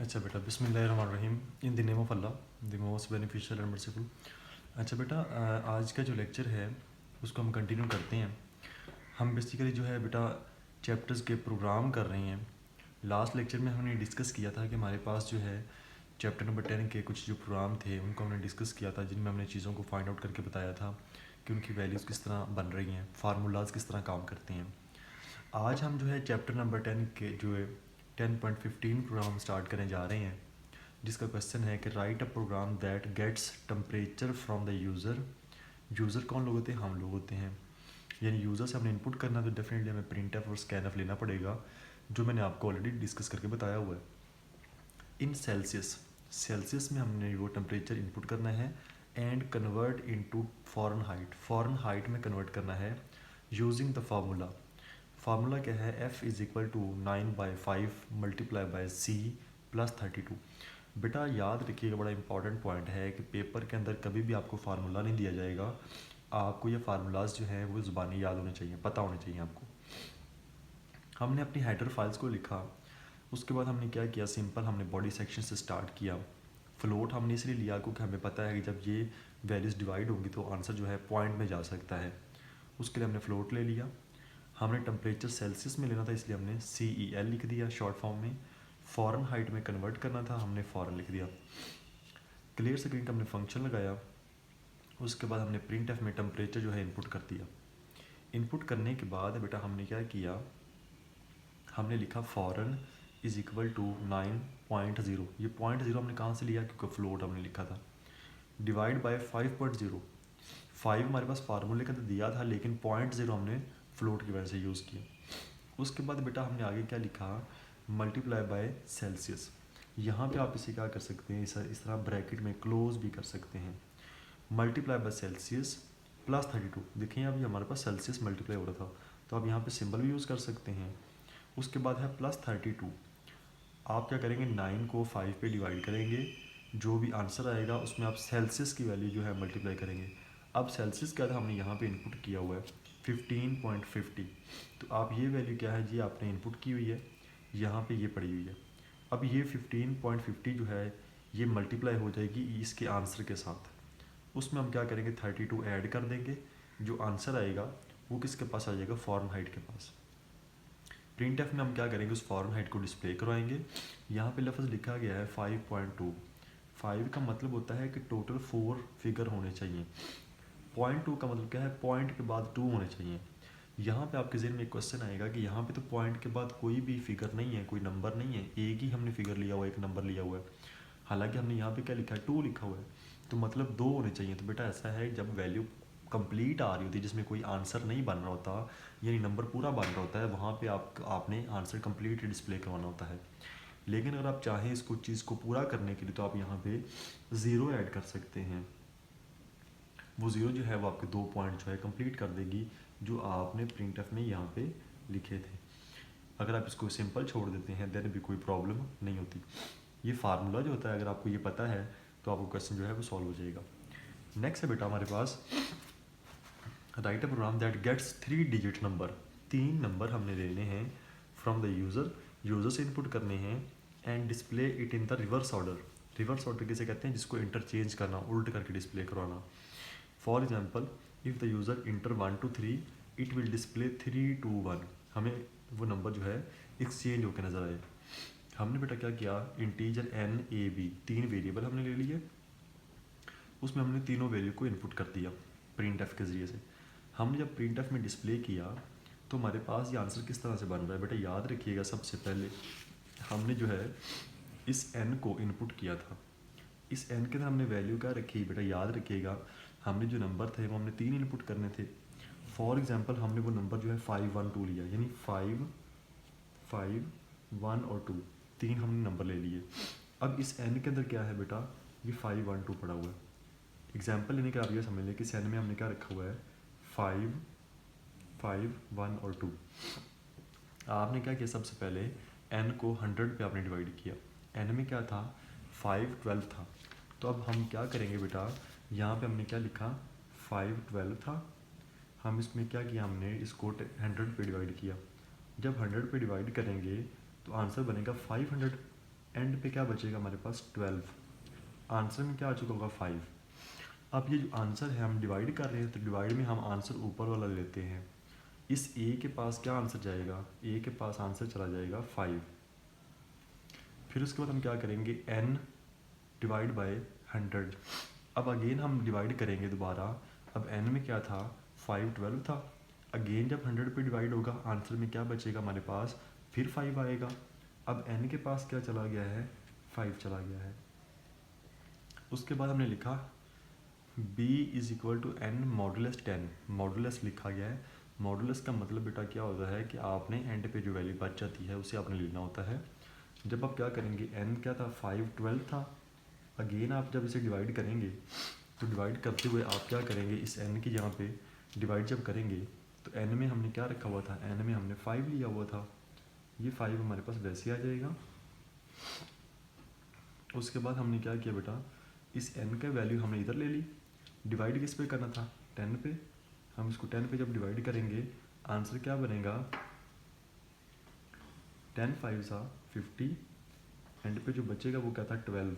अच्छा बेटा, बिस्मिल्लाहिर्रहमानिर्रहीम। In the name of Allah, the most beneficial and merciful. अच्छा बेटा, आज का जो लेक्चर है उसको हम कंटिन्यू करते हैं। हम बेसिकली जो है बेटा चैप्टर्स के प्रोग्राम कर रहे हैं। लास्ट लेक्चर में हमने डिस्कस किया था कि हमारे पास जो है चैप्टर नंबर 10 के कुछ जो प्रोग्राम थे उनको हमने डिस्कस किया था, जिनमें हमने चीज़ों को फाइंड आउट करके बताया था कि उनकी वैल्यूज़ किस तरह बन रही हैं, फार्मूलाज किस तरह काम करते हैं। आज हम जो है चैप्टर नंबर 10 के जो है 10.15 प्रोग्राम स्टार्ट करने जा रहे हैं, जिसका क्वेश्चन है कि write a program that gets temperature from the user. User कौन लोग होते हैं? हम लोग होते हैं। यानी यूज़र से हमने इनपुट करना, तो डेफिनेटली हमें प्रिंट एफ और स्कैन एफ लेना पड़ेगा, जो मैंने आपको ऑलरेडी डिस्कस करके बताया हुआ है। इन सेल्सियस, सेल्सियस में हमने वो टेम्परेचर इनपुट करना है and convert into Fahrenheit, Fahrenheit में कन्वर्ट करना है यूजिंग द फार्मूला। फार्मूला क्या है? F is equal to 9/5 multiply by C plus 32। बेटा याद रखिएगा, बड़ा इंपॉर्टेंट पॉइंट है कि पेपर के अंदर कभी भी आपको फार्मूला नहीं दिया जाएगा। आपको ये फार्मूलाज जो हैं वो ज़ुबानी याद होने चाहिए, पता होने चाहिए आपको। हमने अपनी हेडर फाइल्स को लिखा, उसके बाद हमने क्या किया, सिंपल हमने बॉडी सेक्शन से स्टार्ट किया। फ्लोट हमने इसलिए लिया क्योंकि हमें पता है कि जब ये वैल्यूज़ डिवाइड होंगी तो आंसर जो है पॉइंट में जा सकता है। उसके लिए हमने फ्लोट ले लिया। हमने टेम्परेचर सेल्सियस में लेना था, इसलिए हमने CEL लिख दिया शॉर्ट फॉर्म में। फ़ॉरेनहाइट में कन्वर्ट करना था, हमने फ़ॉरेन लिख दिया। क्लियर स्क्रीन का हमने फंक्शन लगाया। उसके बाद हमने प्रिंट एफ में टेम्परेचर जो है इनपुट कर दिया। इनपुट करने के बाद बेटा हमने क्या किया, हमने लिखा फ़ॉरेन इज़ इक्वल टू 9.0। ये 0.0 हमने कहाँ से लिया? क्योंकि फ्लोट हमने लिखा था। Divide by 5.0। 5 हमारे पास फार्मूले का तो दिया था, लेकिन 0.0 हमने फ्लोट की वजह से यूज़ किया। उसके बाद बेटा हमने आगे क्या लिखा, मल्टीप्लाई बाय सेल्सियस। यहाँ पे आप इसे क्या कर सकते हैं, इस तरह ब्रैकेट में क्लोज भी कर सकते हैं। Multiply by Celsius plus 32। देखिए अभी हमारे पास सेल्सियस मल्टीप्लाई हो रहा था, तो आप यहाँ पे सिंबल भी यूज़ कर सकते हैं। उसके बाद है प्लस 32। आप क्या करेंगे, 9 को 5 पे डिवाइड करेंगे, जो भी आंसर आएगा उसमें आप सेल्सियस की वैल्यू जो है मल्टीप्लाई करेंगे। अब सेल्सियस क्या था, हमने यहाँ पे इनपुट किया हुआ है 15.50। तो आप ये वैल्यू क्या है जी, आपने इनपुट की हुई है, यहाँ पे ये पड़ी हुई है। अब ये 15.50 जो है ये मल्टीप्लाई हो जाएगी इसके आंसर के साथ। उसमें हम क्या करेंगे, 32 ऐड कर देंगे। जो आंसर आएगा वो किसके पास आ जाएगा, फ़ॉरेनहाइट के पास। प्रिंट एफ में हम क्या करेंगे, उस फ़ॉरेनहाइट को डिस्प्ले करवाएंगे। यहाँ पे लफ्ज़ लिखा गया है 5.2। 5 का मतलब होता है कि टोटल 4 फिगर होने चाहिए। 0.2 का मतलब क्या है, पॉइंट के बाद 2 होने चाहिए। यहाँ पे आपके ज़हन में एक क्वेश्चन आएगा कि यहाँ पे तो पॉइंट के बाद कोई भी फिगर नहीं है, कोई नंबर नहीं है, एक ही हमने फिगर लिया हुआ है, एक नंबर लिया हुआ है। हालांकि हमने यहाँ पे क्या लिखा है, 2 लिखा हुआ है, तो मतलब 2 होने चाहिए। तो बेटा ऐसा है, जब वैल्यू कंप्लीट आ रही होती है जिसमें कोई आंसर नहीं बन रहा होता, यानी नंबर पूरा बन रहा होता है, वहाँ पे आपने आंसर कंप्लीट डिस्प्ले करवाना होता है। लेकिन अगर आप चाहें इसको चीज़ को पूरा करने के लिए, तो आप यहाँ पे 0 ऐड कर सकते हैं। वो 0 जो है वो आपके 2 पॉइंट जो है कंप्लीट कर देगी, जो आपने प्रिंट एफ में यहाँ पे लिखे थे। अगर आप इसको सिंपल छोड़ देते हैं देन भी कोई प्रॉब्लम नहीं होती। ये फार्मूला जो होता है, अगर आपको ये पता है तो आपको क्वेश्चन जो है वो सॉल्व हो जाएगा। नेक्स्ट है बेटा हमारे पास, write a program that gets 3 digit number. 3 number हमने लेने हैं फ्रॉम द यूज़र से इनपुट करने हैं, and display it in the reverse order. Reverse order किसे कहते हैं, जिसको इंटरचेंज करना, उल्ट करके डिस्प्ले करवाना। For example, if the user inter 1 to 3, it will display 3 to 1। हमें वो नंबर जो है एक्सचेंज होकर नज़र आए। हमने बेटा क्या किया, इंटीजर NAB 3 वेरिएबल हमने ले लिए, उसमें हमने तीनों वैल्यू को इनपुट कर दिया प्रिंट एफ के ज़रिए से। हमने जब प्रिंट एफ में डिस्प्ले किया तो हमारे पास ये आंसर किस तरह से बन रहा है। बेटा याद रखिएगा, सबसे पहले हमने जो है इस n को इनपुट किया था। इस n के अंदर हमने वैल्यू क्या रखी, बेटा याद रखिएगा, हमने जो नंबर थे वो हमने 3 इनपुट करने थे। फॉर एग्जांपल हमने वो नंबर जो है 5 1 2 लिया, यानी 5 5 1 और 2, 3 हमने नंबर ले लिए। अब इस n के अंदर क्या है बेटा, ये 5 1 2 पड़ा हुआ है। एग्जाम्पल लेने के आप ये समझ लें कि इस n में हमने क्या रखा हुआ है, 5 5 1 और 2। आपने क्या किया, सबसे पहले n को 100 पे आपने डिवाइड किया। n में क्या था, 5 12 था। तो अब हम क्या करेंगे बेटा, यहाँ पे हमने क्या लिखा, 5 12 था। हम इसमें क्या किया, हमने इसको 100 पे डिवाइड किया। जब 100 पे डिवाइड करेंगे तो आंसर बनेगा 500। एंड पे क्या बचेगा हमारे पास 12। आंसर में क्या आ चुका होगा 5। अब ये जो आंसर है हम डिवाइड कर रहे हैं, तो डिवाइड में हम आंसर ऊपर वाला लेते हैं। इस ए के पास क्या आंसर जाएगा, ए के पास आंसर चला जाएगा 5। फिर उसके बाद हम क्या करेंगे, n डिवाइड बाय 100। अब अगेन हम डिवाइड करेंगे दोबारा। अब n में क्या था, 5 12 था। अगेन जब 100 पे डिवाइड होगा, आंसर में क्या बचेगा हमारे पास, फिर 5 आएगा। अब n के पास क्या चला गया है, 5 चला गया है। उसके बाद हमने लिखा b is equal to n modulus 10। Modulus लिखा गया है। मॉडुलस का मतलब बेटा क्या होता है कि आपने एंड पे जो वैल्यू बच जाती है उसे आपने लेना होता है। जब आप क्या करेंगे, n क्या था, 5 12 था। अगेन आप जब इसे डिवाइड करेंगे, तो डिवाइड करते हुए आप क्या करेंगे, इस n की यहाँ पे डिवाइड जब करेंगे, तो n में हमने क्या रखा हुआ था, n में हमने 5 लिया हुआ था। ये 5 हमारे पास वैसे आ जाएगा। उसके बाद हमने क्या किया बेटा, इस n का वैल्यू हमने इधर ले ली। डिवाइड किस पे करना था, 10 पे। हम इसको 10 पे जब डिवाइड करेंगे, आंसर क्या बनेगा, 10 5 50। एंड पे जो बचेगा वो क्या था, 12।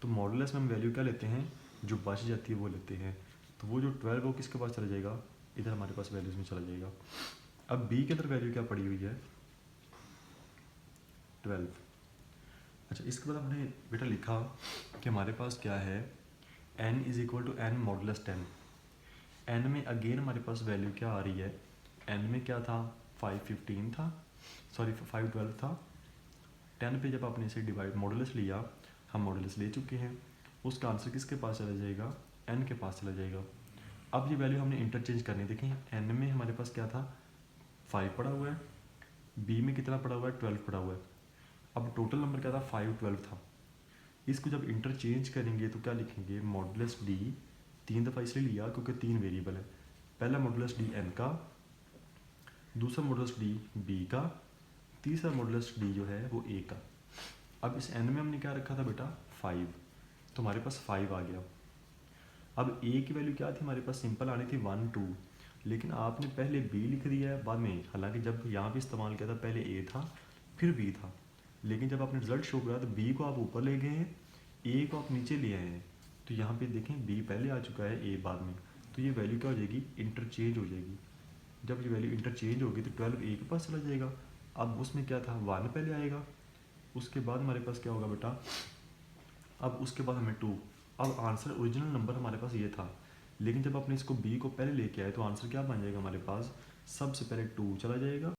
तो मॉडुलस में हम वैल्यू क्या लेते हैं, जो बच जाती है वो लेते हैं। तो वो जो 12 वो किसके पास चला जाएगा, इधर हमारे पास वैल्यूज में चला जाएगा। अब b के अंदर वैल्यू क्या पड़ी हुई है, 12। अच्छा, इसके बाद हमने बेटा लिखा कि हमारे पास क्या है, n is equal to n modulus 10। n में अगेन हमारे पास वैल्यू क्या आ रही है, n में क्या था, 5 15 था, सॉरी 5 12 था। 10 पे जब आपने इसे डिवाइड मॉडुलस लिया, हम मॉडुलस ले चुके हैं, उसका आंसर किसके पास चला जाएगा, n के पास चला जाएगा। अब ये वैल्यू हमने इंटरचेंज करनी, देखें n में हमारे पास क्या था, 5 पड़ा हुआ है, b में कितना पड़ा हुआ है, 12 पड़ा हुआ है। अब टोटल नंबर क्या था, 5 12 था। इसको जब इंटरचेंज करेंगे तो क्या लिखेंगे, मॉडुलस d, 3 दफ़ा इसलिए लिया क्योंकि 3 वेरिएबल है। पहला मॉडुलस d n का, दूसरा मॉडुलस d b का, तीसरा मॉडुलस d जो है वो a का। अब इस n में हमने क्या रखा था बेटा, 5, तो हमारे पास 5 आ गया। अब a की वैल्यू क्या थी हमारे पास, सिंपल आनी थी 1 2, लेकिन आपने पहले b लिख दिया है बाद में। हालांकि जब यहाँ पे इस्तेमाल किया था पहले a था फिर b था, लेकिन जब आपने रिजल्ट शो करा तो b को आप ऊपर ले गए हैं, a को आप नीचे ले आए हैं। तो यहाँ पे देखें b पहले आ चुका है, a बाद में। तो ये वैल्यू क्या हो जाएगी, इंटरचेंज हो जाएगी। जब ये वैल्यू इंटरचेंज होगी तो 12 a के पास चला जाएगा। अब उसमें क्या था, 1 पहले आएगा, उसके बाद हमारे पास क्या होगा बेटा, अब उसके बाद हमें 2। अब आंसर ओरिजिनल नंबर हमारे पास ये था, लेकिन जब आपने इसको b को पहले लेके आए तो आंसर क्या बन जाएगा हमारे पास, सबसे पहले 2 चला जाएगा।